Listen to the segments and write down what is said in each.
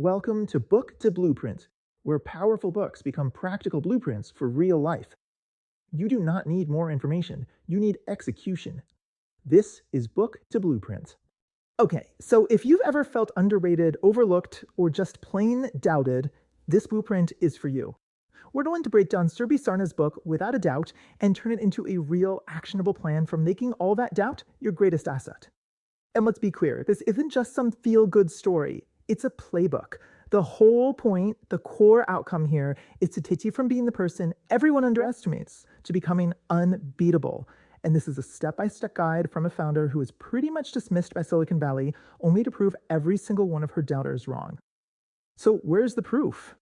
Welcome to Book to Blueprint, where powerful books become practical blueprints for real life. You do not need more information, you need execution. This is Book to Blueprint. Okay, so if you've ever felt underrated, overlooked, or just plain doubted, this blueprint is for you. We're going to break down Surbhi Sarna's book without a doubt and turn it into a real, actionable plan for making all that doubt your greatest asset. And let's be clear, this isn't just some feel-good story. It's a playbook. The whole point, the core outcome here, is to take you from being the person everyone underestimates to becoming unbeatable. And this is a step-by-step guide from a founder who was pretty much dismissed by Silicon Valley, only to prove every single one of her doubters wrong. So where's the proof?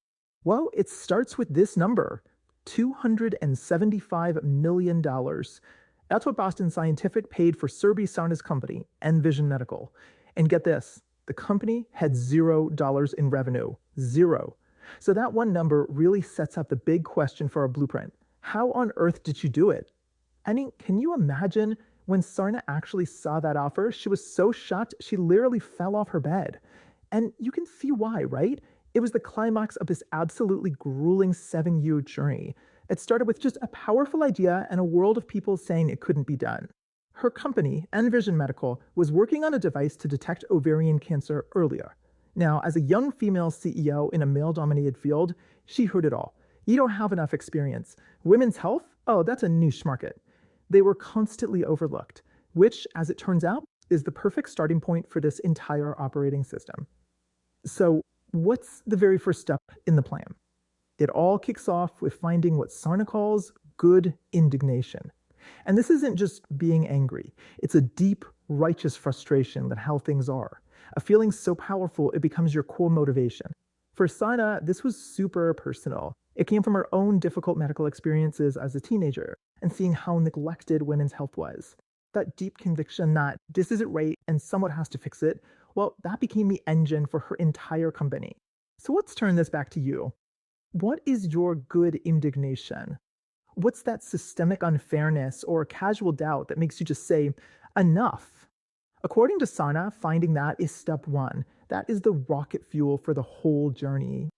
Well, it starts with this number, $275 million. That's what Boston Scientific paid for Surbhi Sarna's company, nVision Medical. And get this, the company had $0 in revenue. Zero. So that one number really sets up the big question for our blueprint. How on earth did you do it? I mean, can you imagine when Sarna actually saw that offer? She was so shocked, she literally fell off her bed. And you can see why, right? It was the climax of this absolutely grueling 7-year journey. It started with just a powerful idea and a world of people saying it couldn't be done. Her company, nVision Medical, was working on a device to detect ovarian cancer earlier. Now, as a young female CEO in a male-dominated field, she heard it all. You don't have enough experience. Women's health? Oh, that's a niche market. They were constantly overlooked, which, as it turns out, is the perfect starting point for this entire operating system. So, what's the very first step in the plan? It all kicks off with finding what Sarna calls good indignation. And this isn't just being angry. It's a deep, righteous frustration at how things are. A feeling so powerful it becomes your core motivation. For Sarna, this was super personal. It came from her own difficult medical experiences as a teenager and seeing how neglected women's health was. That deep conviction that this isn't right and someone has to fix it, well, that became the engine for her entire company. So let's turn this back to you. What is your good indignation? What's that systemic unfairness or casual doubt that makes you just say, enough? According to Sarna, finding that is step one. That is the rocket fuel for the whole journey.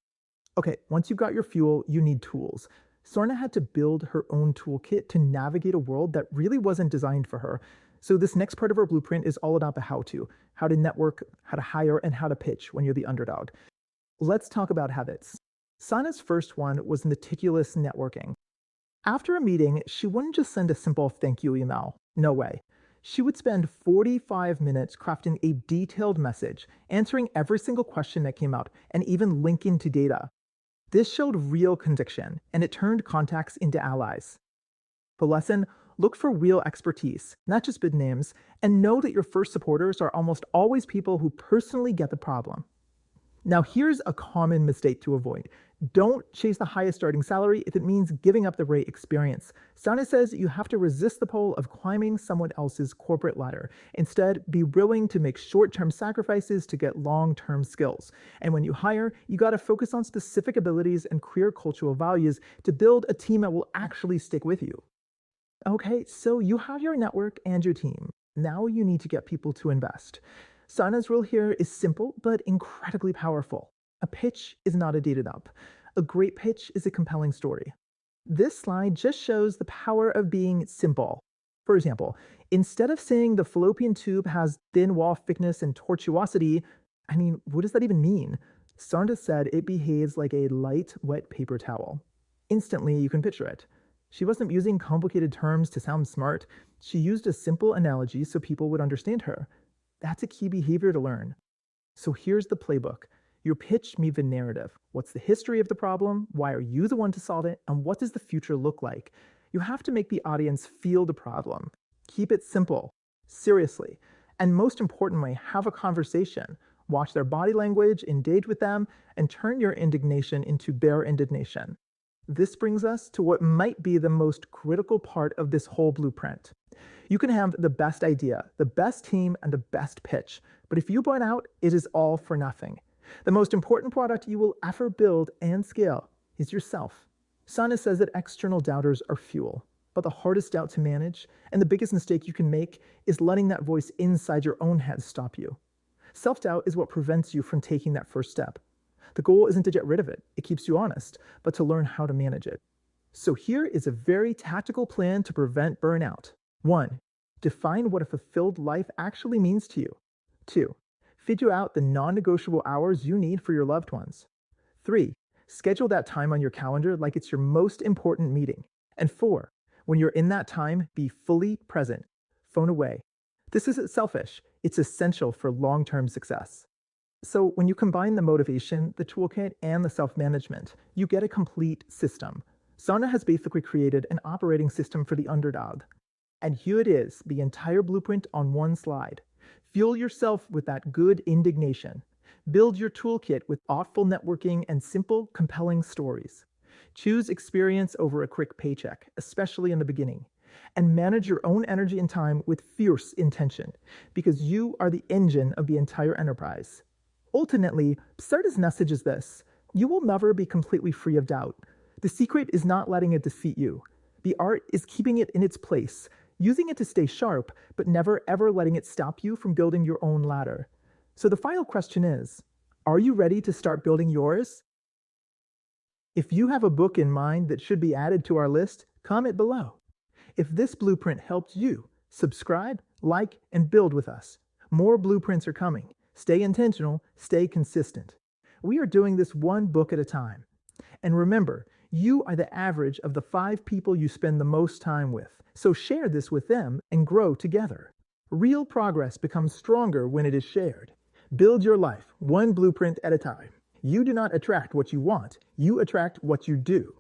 Okay, once you've got your fuel, you need tools. Sarna had to build her own toolkit to navigate a world that really wasn't designed for her. So this next part of our blueprint is all about the how to network, how to hire, and how to pitch when you're the underdog. Let's talk about habits. Sarna's first one was meticulous networking. After a meeting, she wouldn't just send a simple thank you email. No way. She would spend 45 minutes crafting a detailed message, answering every single question that came out, and even linking to data. This showed real conviction, and it turned contacts into allies. The lesson: look for real expertise, not just big names, and know that your first supporters are almost always people who personally get the problem. Now, here's a common mistake to avoid. Don't chase the highest starting salary if it means giving up the right experience. Sarna says you have to resist the pull of climbing someone else's corporate ladder. Instead, be willing to make short-term sacrifices to get long-term skills. And when you hire, you got to focus on specific abilities and clear cultural values to build a team that will actually stick with you. Okay, so you have your network and your team. Now you need to get people to invest. Sarna's rule here is simple but incredibly powerful. A pitch is not a dated up. A great pitch is a compelling story. This slide just shows the power of being simple. For example, instead of saying the fallopian tube has thin wall thickness and tortuosity, what does that even mean? Sarna said it behaves like a light, wet paper towel. Instantly, you can picture it. She wasn't using complicated terms to sound smart. She used a simple analogy so people would understand her. That's a key behavior to learn. So here's the playbook. Your pitch meets the narrative. What's the history of the problem? Why are you the one to solve it? And what does the future look like? You have to make the audience feel the problem. Keep it simple. Seriously. And most importantly, have a conversation. Watch their body language, engage with them, and turn your indignation into their indignation. This brings us to what might be the most critical part of this whole blueprint. You can have the best idea, the best team, and the best pitch, but if you burn out, it is all for nothing. The most important product you will ever build and scale is yourself. Sarna says that external doubters are fuel, but the hardest doubt to manage and the biggest mistake you can make is letting that voice inside your own head stop you. Self-doubt is what prevents you from taking that first step. The goal isn't to get rid of it, it keeps you honest, but to learn how to manage it. So here is a very tactical plan to prevent burnout. 1. Define what a fulfilled life actually means to you. 2. Figure out the non-negotiable hours you need for your loved ones. 3. Schedule that time on your calendar like it's your most important meeting. And 4. When you're in that time, be fully present. Phone away. This isn't selfish, it's essential for long-term success. So when you combine the motivation, the toolkit, and the self-management, you get a complete system. Sarna has basically created an operating system for the underdog. And here it is, the entire blueprint on one slide. Fuel yourself with that good indignation. Build your toolkit with thoughtful networking and simple, compelling stories. Choose experience over a quick paycheck, especially in the beginning. And manage your own energy and time with fierce intention, because you are the engine of the entire enterprise. Ultimately, Sarna's message is this: you will never be completely free of doubt. The secret is not letting it defeat you. The art is keeping it in its place, using it to stay sharp, but never ever letting it stop you from building your own ladder. So the final question is, are you ready to start building yours? If you have a book in mind that should be added to our list, comment below. If this blueprint helped you, subscribe, like, and build with us. More blueprints are coming. Stay intentional, stay consistent. We are doing this one book at a time. And remember, you are the average of the 5 people you spend the most time with. So share this with them and grow together. Real progress becomes stronger when it is shared. Build your life one blueprint at a time. You do not attract what you want, you attract what you do.